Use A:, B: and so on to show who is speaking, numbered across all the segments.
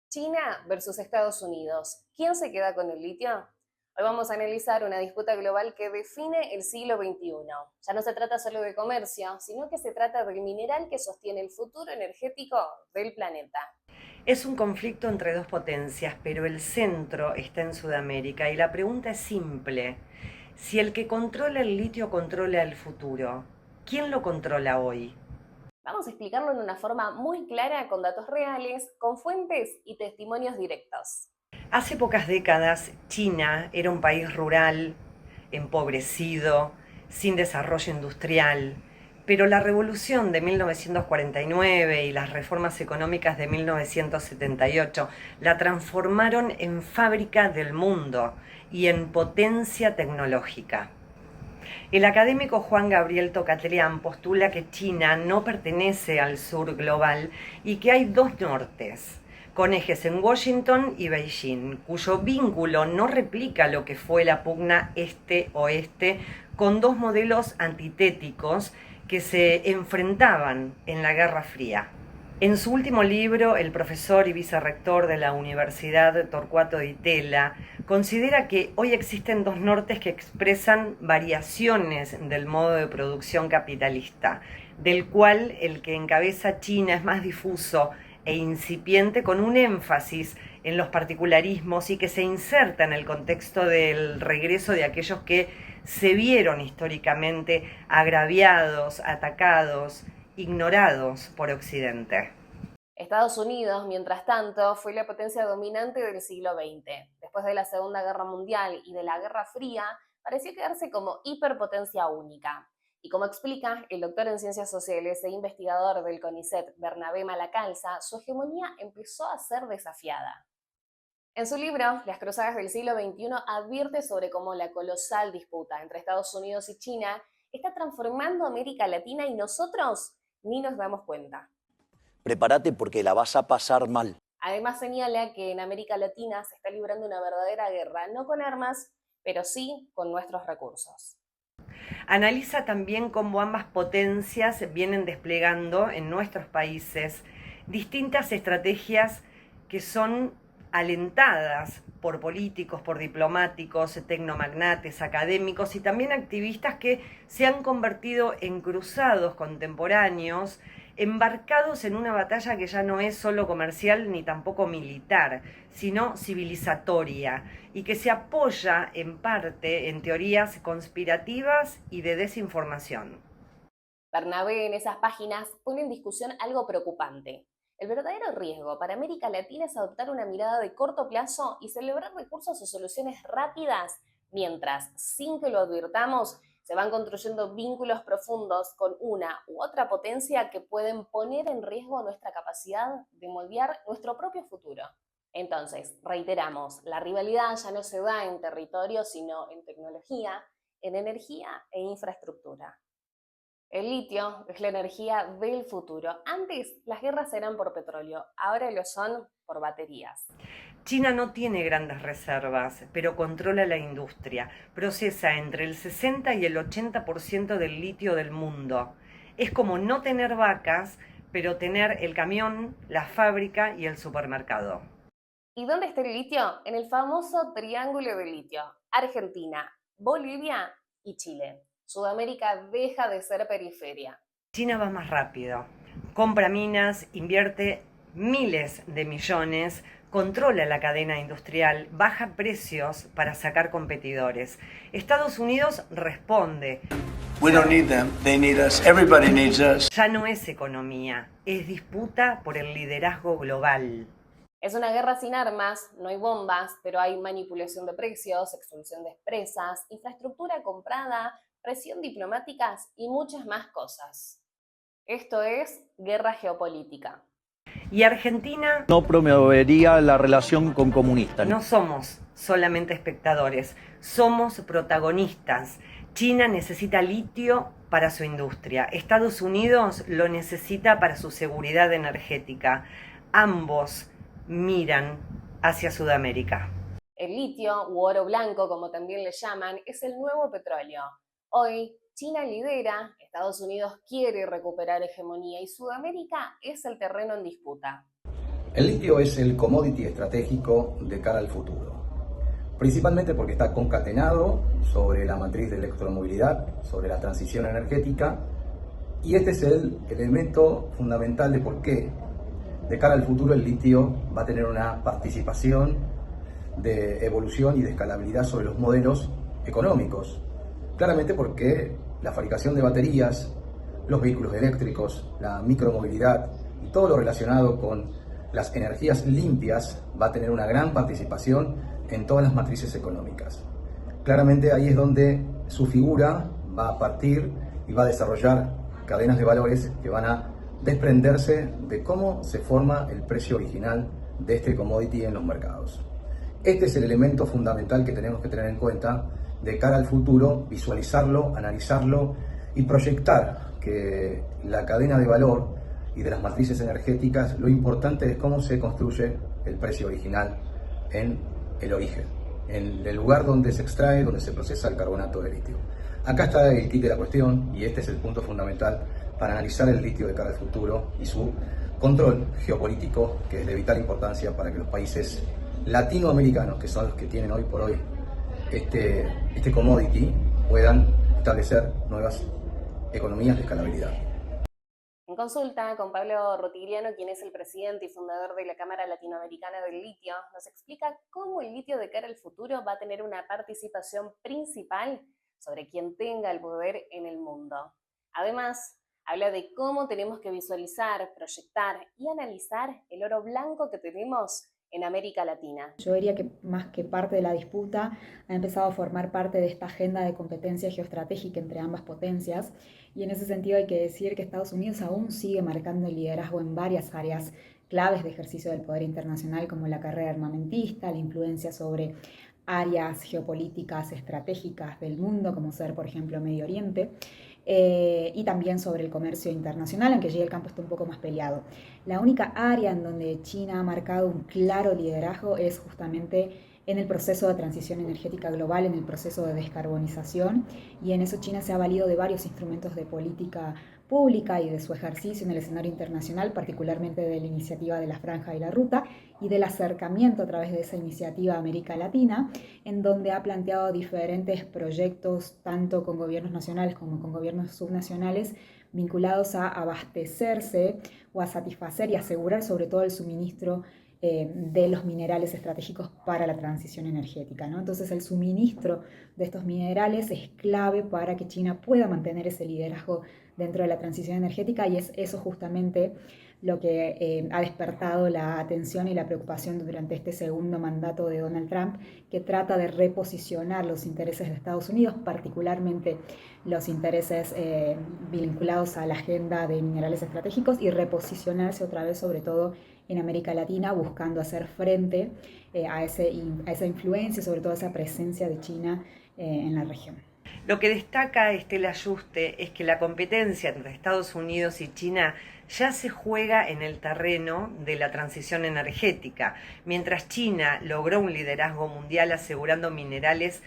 A: China versus Estados Unidos. ¿Quién se queda con el litio? Hoy vamos a analizar una disputa global que define el siglo XXI. Ya no se trata solo de comercio, sino que se trata del mineral que sostiene el futuro energético del planeta.
B: Es un conflicto entre dos potencias, pero el centro está en Sudamérica y la pregunta es simple. Si el que controla el litio controla el futuro, ¿quién lo controla hoy?
A: Vamos a explicarlo en una forma muy clara, con datos reales, con fuentes y testimonios directos.
B: Hace pocas décadas, China era un país rural, empobrecido, sin desarrollo industrial, pero la revolución de 1949 y las reformas económicas de 1978 la transformaron en fábrica del mundo y en potencia tecnológica. El académico Juan Gabriel Tocatrián postula que China no pertenece al sur global y que hay dos nortes, con ejes en Washington y Beijing, cuyo vínculo no replica lo que fue la pugna este-oeste, con dos modelos antitéticos que se enfrentaban en la Guerra Fría. En su último libro, el profesor y vicerrector de la Universidad Torcuato Di Tella considera que hoy existen dos nortes que expresan variaciones del modo de producción capitalista, del cual el que encabeza China es más difuso e incipiente, con un énfasis en los particularismos y que se inserta en el contexto del regreso de aquellos que se vieron históricamente agraviados, atacados, ignorados por Occidente.
A: Estados Unidos, mientras tanto, fue la potencia dominante del siglo XX. Después de la Segunda Guerra Mundial y de la Guerra Fría, pareció quedarse como hiperpotencia única. Y como explica el doctor en Ciencias Sociales e investigador del CONICET, Bernabé Malacalza, su hegemonía empezó a ser desafiada. En su libro, Las Cruzadas del siglo XXI, advierte sobre cómo la colosal disputa entre Estados Unidos y China está transformando América Latina y nosotros ni nos damos cuenta.
C: Prepárate porque la vas a pasar mal.
A: Además señala que en América Latina se está librando una verdadera guerra, no con armas, pero sí con nuestros recursos.
B: Analiza también cómo ambas potencias vienen desplegando en nuestros países distintas estrategias que son alentadas por políticos, por diplomáticos, tecnomagnates, académicos y también activistas que se han convertido en cruzados contemporáneos, embarcados en una batalla que ya no es solo comercial ni tampoco militar, sino civilizatoria, y que se apoya en parte en teorías conspirativas y de desinformación.
A: Bernabé en esas páginas pone en discusión algo preocupante. El verdadero riesgo para América Latina es adoptar una mirada de corto plazo y celebrar recursos o soluciones rápidas, mientras, sin que lo advirtamos, se van construyendo vínculos profundos con una u otra potencia que pueden poner en riesgo nuestra capacidad de moldear nuestro propio futuro. Entonces, reiteramos, la rivalidad ya no se da en territorio, sino en tecnología, en energía e infraestructura. El litio es la energía del futuro. Antes las guerras eran por petróleo, ahora lo son por baterías.
B: China no tiene grandes reservas, pero controla la industria. Procesa entre el 60 y el 80% del litio del mundo. Es como no tener vacas, pero tener el camión, la fábrica y el supermercado.
A: ¿Y dónde está el litio? En el famoso triángulo de litio. Argentina, Bolivia y Chile. Sudamérica deja de ser periferia.
B: China va más rápido. Compra minas, invierte miles de millones, controla la cadena industrial, baja precios para sacar competidores. Estados Unidos responde.
D: We don't need them, they need us, everybody needs us.
B: Ya no es economía, es disputa por el liderazgo global.
A: Es una guerra sin armas, no hay bombas, pero hay manipulación de precios, expulsión de empresas, infraestructura comprada, presión diplomática y muchas más cosas. Esto es guerra geopolítica.
B: Y Argentina
C: No promovería la relación con comunistas.
B: no somos solamente espectadores, somos protagonistas. China necesita litio para su industria, Estados Unidos lo necesita para su seguridad energética. Ambos miran hacia Sudamérica.
A: El litio, u oro blanco como también le llaman, es el nuevo petróleo. Hoy, China lidera, Estados Unidos quiere recuperar hegemonía y Sudamérica es el terreno en disputa.
E: El litio es el commodity estratégico de cara al futuro, principalmente porque está concatenado sobre la matriz de electromovilidad, sobre la transición energética, y este es el elemento fundamental de por qué de cara al futuro el litio va a tener una participación de evolución y de escalabilidad sobre los modelos económicos. Claramente porque la fabricación de baterías, los vehículos eléctricos, la micromovilidad y todo lo relacionado con las energías limpias va a tener una gran participación en todas las matrices económicas. Claramente ahí es donde su figura va a partir y va a desarrollar cadenas de valores que van a desprenderse de cómo se forma el precio original de este commodity en los mercados. Este es el elemento fundamental que tenemos que tener en cuenta de cara al futuro, visualizarlo, analizarlo y proyectar que la cadena de valor y de las matrices energéticas, lo importante es cómo se construye el precio original en el origen, en el lugar donde se extrae, donde se procesa el carbonato de litio. Acá está el kit de la cuestión y este es el punto fundamental para analizar el litio de cara al futuro y su control geopolítico, que es de vital importancia para que los países latinoamericanos, que son los que tienen hoy por hoy este commodity, puedan establecer nuevas economías de escalabilidad.
A: En consulta con Pablo Rotigliano, quien es el presidente y fundador de la Cámara Latinoamericana del Litio, nos explica cómo el litio de cara al futuro va a tener una participación principal sobre quien tenga el poder en el mundo. Además, habla de cómo tenemos que visualizar, proyectar y analizar el oro blanco que tenemos en América Latina.
F: Yo diría que más que parte de la disputa ha empezado a formar parte de esta agenda de competencia geoestratégica entre ambas potencias, y en ese sentido hay que decir que Estados Unidos aún sigue marcando el liderazgo en varias áreas claves de ejercicio del poder internacional, como la carrera armamentista, la influencia sobre áreas geopolíticas estratégicas del mundo, como ser, por ejemplo, Medio Oriente, y también sobre el comercio internacional, aunque allí el campo está un poco más peleado. La única área en donde China ha marcado un claro liderazgo es justamente en el proceso de transición energética global, en el proceso de descarbonización, y en eso China se ha valido de varios instrumentos de política pública y de su ejercicio en el escenario internacional, particularmente de la iniciativa de la Franja y la Ruta y del acercamiento a través de esa iniciativa a América Latina, en donde ha planteado diferentes proyectos, tanto con gobiernos nacionales como con gobiernos subnacionales, vinculados a abastecerse o a satisfacer y asegurar sobre todo el suministro de los minerales estratégicos para la transición energética, ¿no? Entonces el suministro de estos minerales es clave para que China pueda mantener ese liderazgo dentro de la transición energética, y es eso justamente lo que ha despertado la atención y la preocupación durante este segundo mandato de Donald Trump, que trata de reposicionar los intereses de Estados Unidos, particularmente los intereses vinculados a la agenda de minerales estratégicos, y reposicionarse otra vez sobre todo en América Latina, buscando hacer frente a esa influencia, sobre todo a esa presencia de China en la región.
B: Lo que destaca Estela Ayuste es que la competencia entre Estados Unidos y China ya se juega en el terreno de la transición energética. Mientras China logró un liderazgo mundial asegurando minerales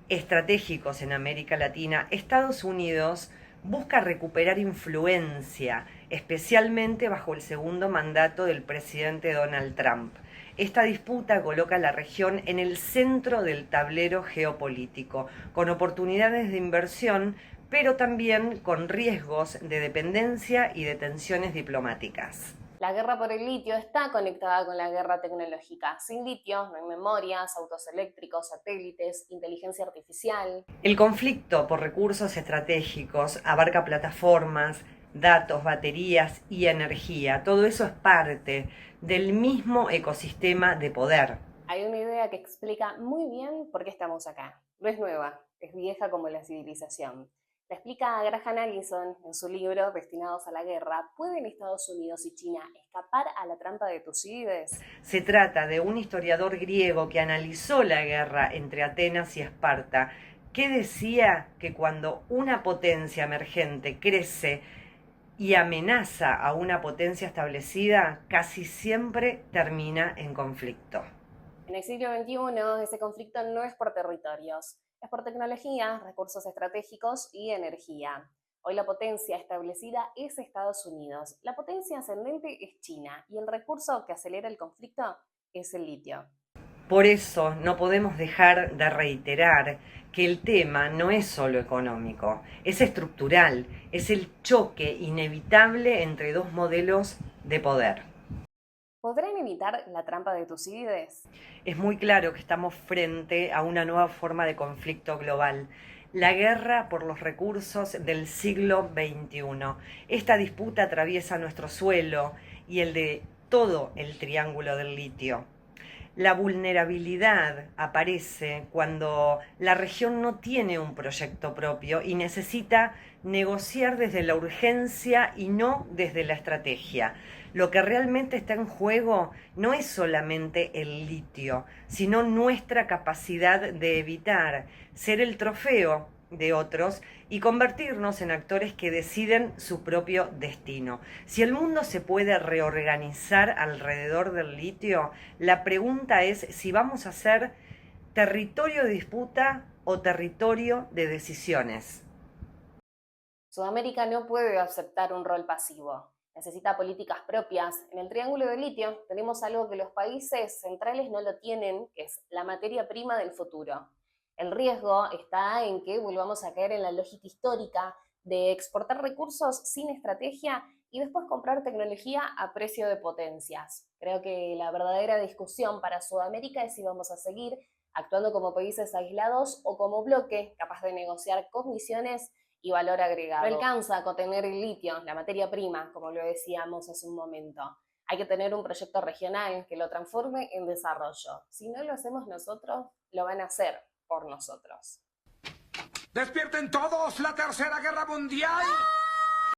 B: estratégicos en América Latina, Estados Unidos busca recuperar influencia, especialmente bajo el segundo mandato del presidente Donald Trump. Esta disputa coloca a la región en el centro del tablero geopolítico, con oportunidades de inversión, pero también con riesgos de dependencia y de tensiones diplomáticas.
A: La guerra por el litio está conectada con la guerra tecnológica. Sin litio no hay memorias, autos eléctricos, satélites, inteligencia artificial.
B: El conflicto por recursos estratégicos abarca plataformas, datos, baterías y energía. Todo eso es parte del mismo ecosistema de poder.
A: Hay una idea que explica muy bien por qué estamos acá. No es nueva, es vieja como la civilización. La explica Graham Allison en su libro Destinados a la Guerra. ¿Pueden Estados Unidos y China escapar a la trampa de Tucídides?
B: Se trata de un historiador griego que analizó la guerra entre Atenas y Esparta, que decía que cuando una potencia emergente crece y amenaza a una potencia establecida, casi siempre termina en conflicto.
A: En el siglo XXI, ese conflicto no es por territorios, es por tecnología, recursos estratégicos y energía. Hoy la potencia establecida es Estados Unidos, la potencia ascendente es China y el recurso que acelera el conflicto es el litio.
B: Por eso no podemos dejar de reiterar que el tema no es solo económico, es estructural, es el choque inevitable entre dos modelos de poder.
A: ¿Podrán evitar la trampa de Tucídides?
B: Es muy claro que estamos frente a una nueva forma de conflicto global, la guerra por los recursos del siglo XXI. Esta disputa atraviesa nuestro suelo y el de todo el triángulo del litio. La vulnerabilidad aparece cuando la región no tiene un proyecto propio y necesita negociar desde la urgencia y no desde la estrategia. Lo que realmente está en juego no es solamente el litio, sino nuestra capacidad de evitar ser el trofeo de otros y convertirnos en actores que deciden su propio destino. Si el mundo se puede reorganizar alrededor del litio, la pregunta es si vamos a ser territorio de disputa o territorio de decisiones.
A: Sudamérica no puede aceptar un rol pasivo. Necesita políticas propias. En el triángulo del litio tenemos algo que los países centrales no lo tienen, que es la materia prima del futuro. El riesgo está en que volvamos a caer en la lógica histórica de exportar recursos sin estrategia y después comprar tecnología a precio de potencias. Creo que la verdadera discusión para Sudamérica es si vamos a seguir actuando como países aislados o como bloque capaz de negociar condiciones y valor agregado. No alcanza con tener el litio, la materia prima, como lo decíamos hace un momento. Hay que tener un proyecto regional que lo transforme en desarrollo. Si no lo hacemos nosotros, lo van a hacer por nosotros.
G: ¡Despierten todos! ¡La Tercera Guerra Mundial!